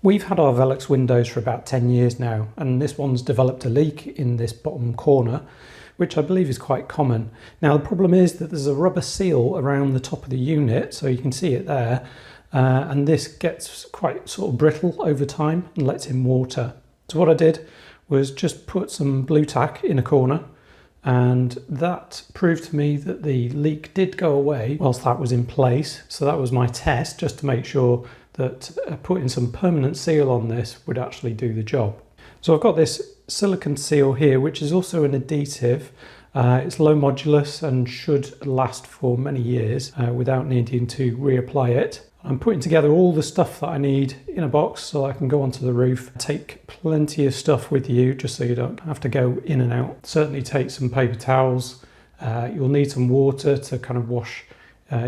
We've had our Velux windows for about 10 years now, and this one's developed a leak in this bottom corner, which I believe is quite common. Now the problem is that there's a rubber seal around the top of the unit, so you can see it there, and this gets quite sort of brittle over time and lets in water. So what I did was just put some blue-tac in a corner, and that proved to me that the leak did go away whilst that was in place. So that was my test, just to make sure that putting some permanent seal on this would actually do the job. So I've got this silicone seal here, which is also an adhesive. It's low modulus and should last for many years without needing to reapply it. I'm putting together all the stuff that I need in a box so I can go onto the roof. Take plenty of stuff with you just so you don't have to go in and out. Certainly take some paper towels. You'll need some water to kind of wash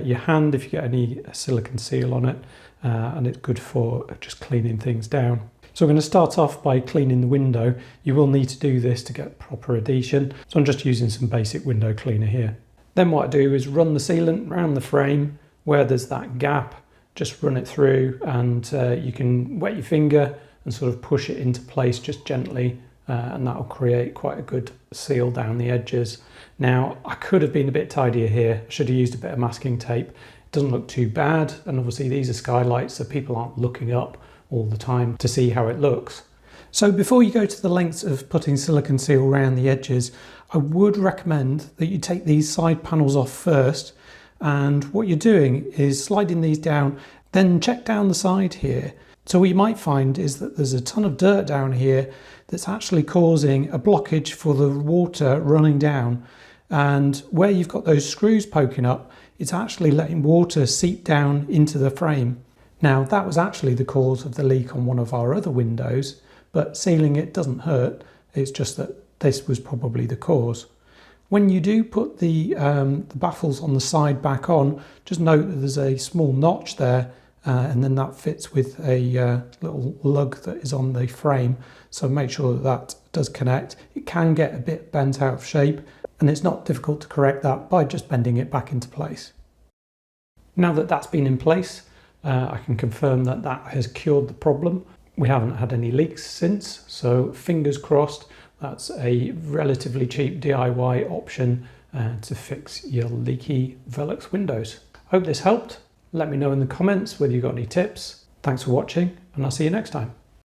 your hand if you get any silicone seal on it, and it's good for just cleaning things down. So I'm going to start off by cleaning the window. You will need to do this to get proper adhesion, so I'm just using some basic window cleaner here. Then what I do is run the sealant around the frame where there's that gap. Just run it through, and you can wet your finger and sort of push it into place just gently, and that'll create quite a good seal down the edges. Now I could have been a bit tidier here. I should have used a bit of masking tape. It doesn't look too bad, and obviously these are skylights, so people aren't looking up all the time to see how it looks. So before you go to the lengths of putting silicone seal around the edges, I would recommend that you take these side panels off first. And what you're doing is sliding these down, then check down the side here. So what you might find is that there's a ton of dirt down here that's actually causing a blockage for the water running down. And where you've got those screws poking up, it's actually letting water seep down into the frame. Now that was actually the cause of the leak on one of our other windows, but sealing it doesn't hurt. It's just that this was probably the cause. When you do put the baffles on the side back on, just note that there's a small notch there, and then that fits with a little lug that is on the frame. So make sure that that does connect. It can get a bit bent out of shape, and it's not difficult to correct that by just bending it back into place. Now that that's been in place, I can confirm that that has cured the problem. We haven't had any leaks since, so fingers crossed. That's a relatively cheap DIY option to fix your leaky Velux windows. Hope this helped. Let me know in the comments whether you got any tips. Thanks for watching, and I'll see you next time.